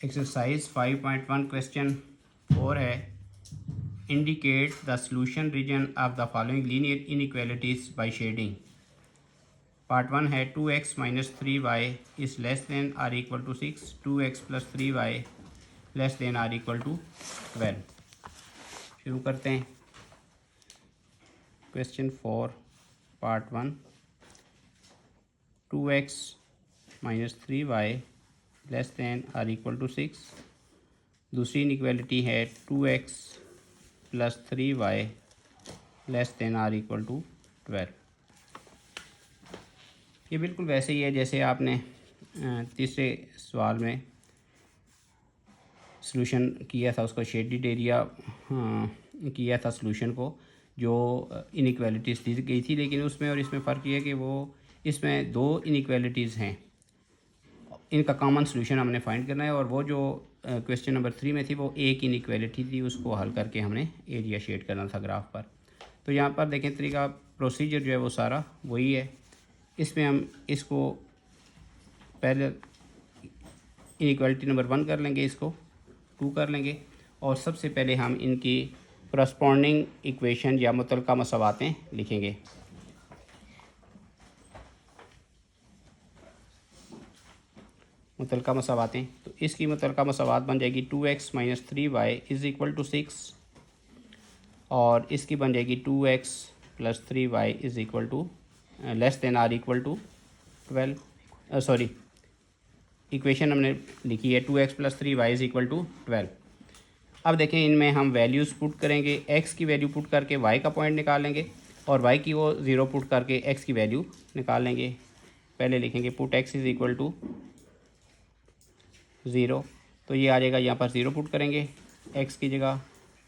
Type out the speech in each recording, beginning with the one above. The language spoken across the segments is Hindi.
एक्सरसाइज 5.1 क्वेश्चन 4 है। Indicate the solution region of the following linear inequalities by shading. Part 1 है 2x minus 3y is less than or equal to 6, 2x plus 3y less than or equal to 12। शुरू करते हैं। Question 4 part 1, 2x minus 3y less than or equal to 6। दूसरी इनइक्वालिटी है 2x plus 3y less than or equal to 12। ये बिल्कुल वैसे ही है जैसे आपने तीसरे सवाल में सॉल्यूशन किया था, उसको शेडेड एरिया किया था सॉल्यूशन को, जो इनइक्वालिटीज़ दी गई थी। लेकिन उसमें और इसमें फ़र्क ये है कि वो इसमें दो इनइक्वालिटीज़ हैं, इनका कॉमन सॉल्यूशन हमने फाइंड करना है। और वो जो क्वेश्चन नंबर 3 में थी वो एक इनइक्वालिटी थी, उसको हल करके हमने एरिया शेड करना था ग्राफ पर। तो यहाँ पर देखें तरीका, प्रोसीजर जो है वो सारा वही है। इसमें हम इसको पहले इनइक्वालिटी नंबर 1 कर लेंगे, इसको 2 कर लेंगे, और सबसे पहले हम इनकी करस्पॉन्डिंग इक्वेशन या मुतलका मसवातें लिखेंगे। मुतलका मसवातें, तो इसकी मुतलका मसवात बन जाएगी 2x minus 3y is equal to 6, और इसकी बन जाएगी 2x plus 3y is equal to less than or equal to 12। Sorry, equation हमने लिखी है 2x plus 3y is equal to 12। अब देखें, इनमें हम वैल्यूज़ पुट करेंगे। x की वैल्यू पुट करके y का पॉइंट निकालेंगे, और y की वो 0 पुट करके x की वैल्यू निकालेंगे। पहले लिखेंगे put x is equal to 0, तो ये आ जाएगा, यहाँ पर 0 पुट करेंगे x की जगह,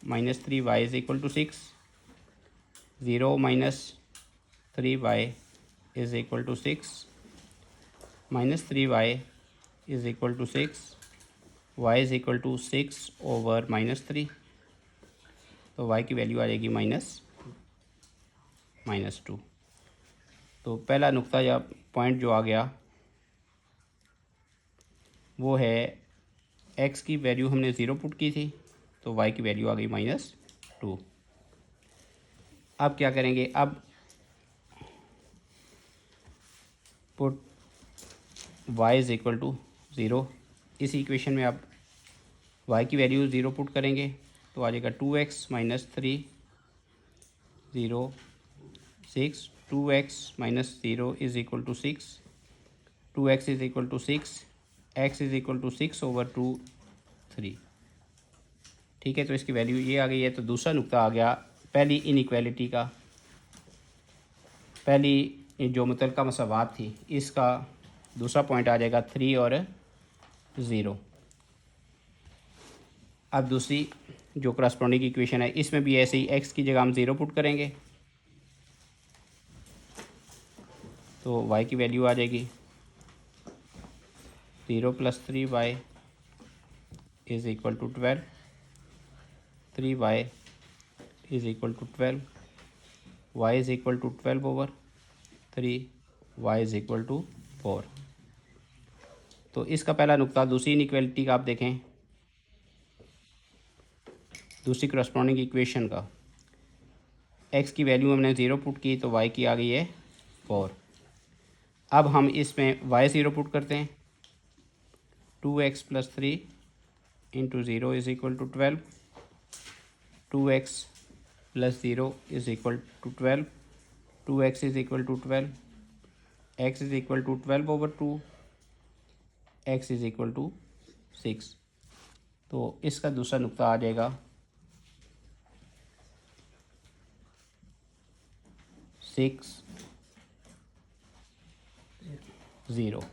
minus 3y is equal to 6, 0 minus 3y is equal to 6, minus 3y is equal to 6, y is equal to 6 over minus 3, तो y की वैल्यू आ जाएगी -2। तो पहला नुक्ता या पॉइंट जो आ गया वो है x की वैल्यू हमने 0 पुट की थी, तो y की वैल्यू आ गई -2। अब क्या करेंगे, अब put y is equal to 0, इस इक्वेशन में आप y की वैल्यू 0 पुट करेंगे, तो आ जाएगा 2x minus 3 0 6, 2x minus 0 is equal to 6, 2x is equal to 6, x is equal to 6 over 2 3। ठीक है, तो इसकी वैल्यू ये आ गई है। तो दूसरा नुक्ता आ गया पहली इनइक्वालिटी का, पहली जो मुतलका मसवात थी, इसका दूसरा पॉइंट आ जाएगा 3 और 0। अब दूसरी जो करस्पॉन्डिंग इक्वेशन है, इसमें भी ऐसे ही x की जगह हम 0 पुट करेंगे, तो y की वैल्यू आ जाएगी 0 plus 3y is equal to 12, 3y is equal to 12, y is equal to 12 over 3, y is equal to 4। तो इसका पहला नुक्ता दूसरी इनइक्वालिटी का आप देखें, दूसरी करस्पॉन्डिंग इक्वेशन का x की वैल्यू हमने 0 पुट की, तो y की आ गई है 4। अब हम इसमें y 0 पुट करते हैं, 2x plus 3 into 0 is equal to 12, 2x plus 0 is equal to 12, 2x is equal to 12, x is equal to 12 over 2, x is equal to 6। तो इसका दूसरा नुक्ता आ जाएगा 6 0।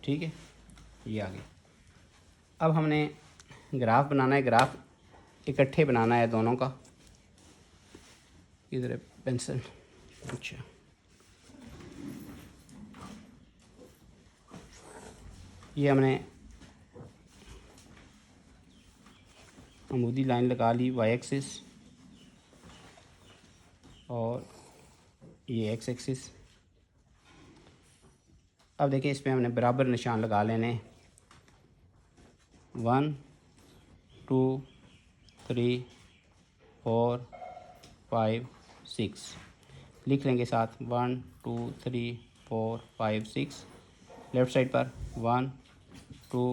ठीक है, ये आ गया। अब हमने ग्राफ बनाना है, ग्राफ इकट्ठे बनाना है दोनों का। इधर है पेंसिल। अच्छा, ये हमने अमूदी लाइन लगा ली y एक्सिस, और ये x एक्सिस। अब देखिए, इसमें हमने बराबर निशान लगा लेने, 1 2 3 4 5 6 लिख लेंगे साथ 1 2 3 4 5 6। लेफ़्ट साइड पर 1 2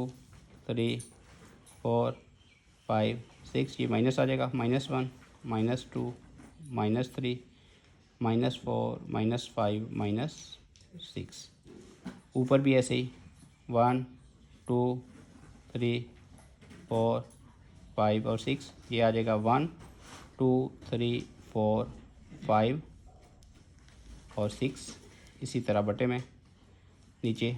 3 4 5 6, ये माइनस आ जाएगा, -1 -2 -3 -4 -5 -6। ऊपर भी ऐसे ही 1 2 3 4 5 और 6, ये आ जाएगा 1 2 3 4 5 और 6। इसी तरह बटे में नीचे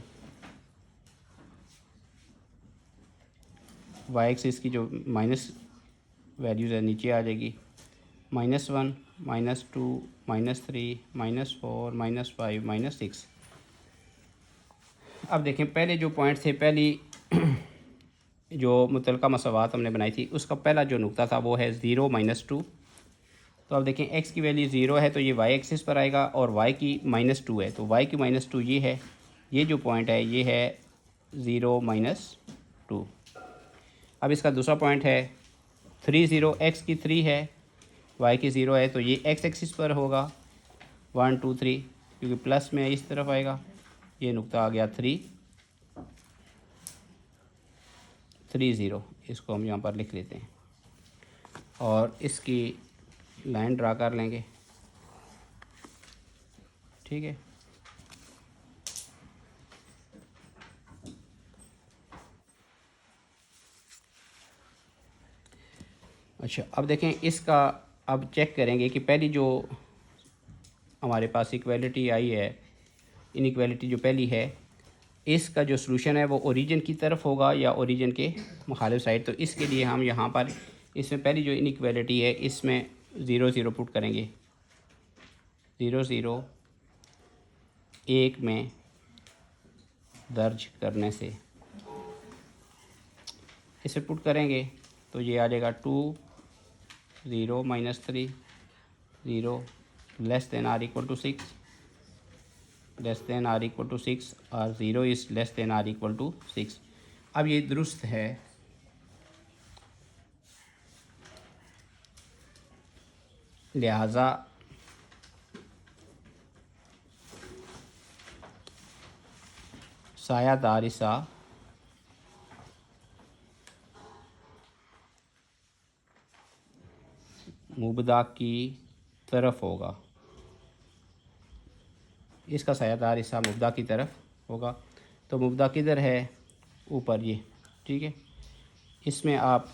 वाई एक्सिस की जो माइनस वैल्यूज़ है नीचे आ जाएगी, -1 -2 -3 -4 -5 -6। अब देखें पहले जो पॉइंट थे, पहली जो मुतलका मसावात हमने बनाई थी, उसका पहला जो नुक्ता था वो है 0 -2। तो अब देखें x की वैल्यू 0 है तो ये y एक्सिस पर आएगा, और y की -2 है तो y की -2 ये है, ये जो पॉइंट है ये है 0 -2। अब इसका दूसरा पॉइंट है 3 0, x की 3 है, y की 0 है तो ये x एक्सिस पर होगा 1 2 3, क्योंकि प्लस में इस तरफ आएगा। ये नुक्ता आ गया 3 3 0, इसको हम यहाँ पर लिख लेते हैं और इसकी लाइन ड्रा कर लेंगे, ठीक है। अच्छा, अब देखें इसका, अब चेक करेंगे कि पहली जो हमारे पास इक्वालिटी आई है, इनइक्वालिटी जो पहली है, इसका जो सलूशन है वो ओरिजिन की तरफ होगा या ओरिजिन के मुखालिफ साइड। तो इसके लिए हम यहाँ पर इसमें पहली जो इनइक्वालिटी है इसमें 0 0 पुट करेंगे, 0 0 1 में दर्ज करने से इसे पुट करेंगे तो ये आ जाएगा 2 0 -3 0 less than or equal to 6, less than or equal to 6 और 0 is less than or equal to 6। अब ये दुरुस्त है, लिहाजा सायादार हिस्सा मुबदा की तरफ होगा, इसका सायादार हिस्सा मुबदा की तरफ होगा। तो मुबदा किधर है? ऊपर ये, ठीक है। इसमें आप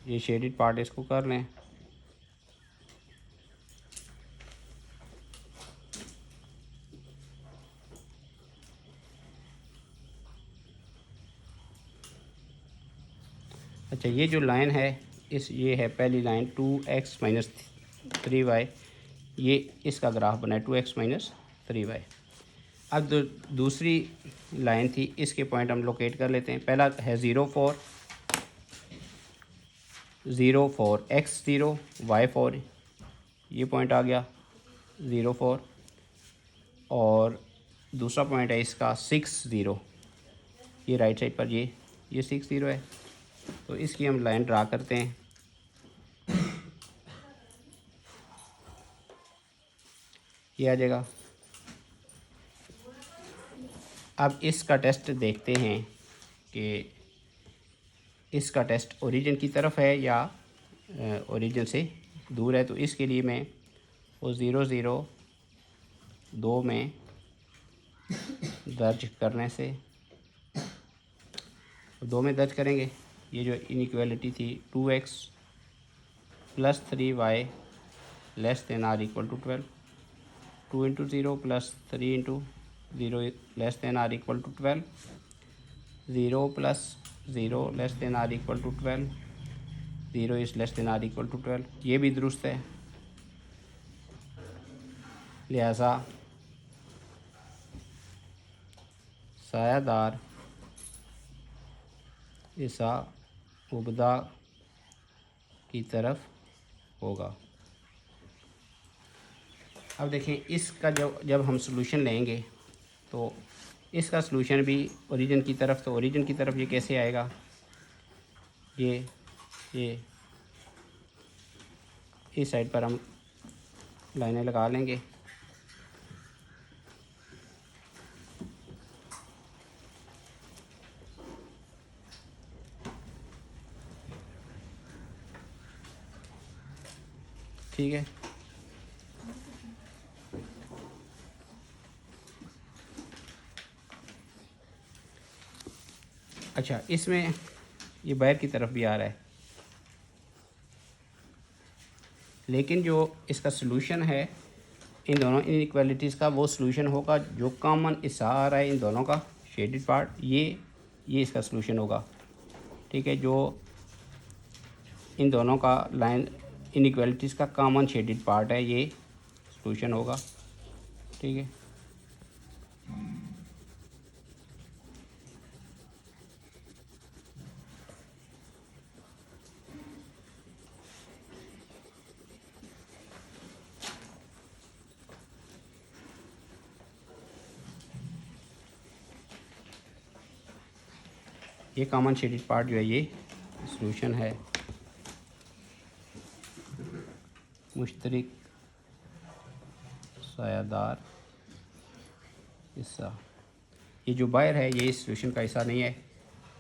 ये शेडेड पार्ट इसको कर लें, अच्छा ये जो लाइन है ये है पहली लाइन 2x - 3y, ये इसका ग्राफ बना है 2x - 3y। अब दूसरी लाइन थी, इसके पॉइंट हम लोकेट कर लेते हैं। पहला है 0 4 x 0 y 4, ये पॉइंट आ गया 0 4। और दूसरा पॉइंट है इसका 6 0, ये राइट साइड पर ये 6 0 है। तो इसकी हम लाइन ड्रा करते हैं, ये आ जाएगा। अब इसका टेस्ट देखते हैं कि इसका टेस्ट ओरिजिन की तरफ है या ओरिजिन से दूर है। तो इसके लिए मैं वो 0 0 2 में दर्ज करने से, 2 में दर्ज करेंगे। ये जो इनइक्वालिटी थी 2x + 3y less than or equal to 12, 2 × 0 + 3 × 0 less than or equal to 12, 0 + 0 less than or equal to 12, 0 is less than or equal to 12। ये भी दुरुस्त है, लिहाजा सायादार हिस्सा मुबदा की तरफ होगा। अब देखें इसका जब हम सॉल्यूशन लेंगे तो इसका सलूशन भी ओरिजिन की तरफ, तो ओरिजिन की तरफ ये कैसे आएगा, ये इस साइड पर हम लाइनें लगा लेंगे। ठीक है, अच्छा इसमें ये बाहर की तरफ भी आ रहा है, लेकिन जो इसका सलूशन है इन दोनों इनइक्वालिटीज़ का, वो सलूशन होगा जो कॉमन हिस्सा आ रहा है इन दोनों का शेडेड पार्ट, ये इसका सलूशन होगा। ठीक है, जो इन दोनों का लाइन इनइक्वालिटीज़ का कॉमन शेडेड पार्ट है, ये सलूशन होगा। ठीक है, ये कॉमन शेडेड पार्ट जो है ये सलूशन है। मुश्तरक सायादार हिस्सा, ये जो बाहर है ये इस सलूशन का हिस्सा नहीं है।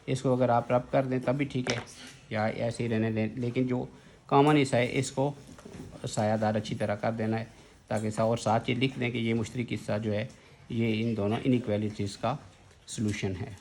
इसको अगर आप रब कर दें तब भी ठीक है, या ऐसे ही रहने दें, लेकिन जो कॉमन हिस्सा है इसको सायादार अच्छी तरह कर देना है, ताकि और साथ ये लिख दें कि ये मुश्तरक हिस्सा जो है ये इन दोनों इनइक्वालिटीज़ का सलूशन है।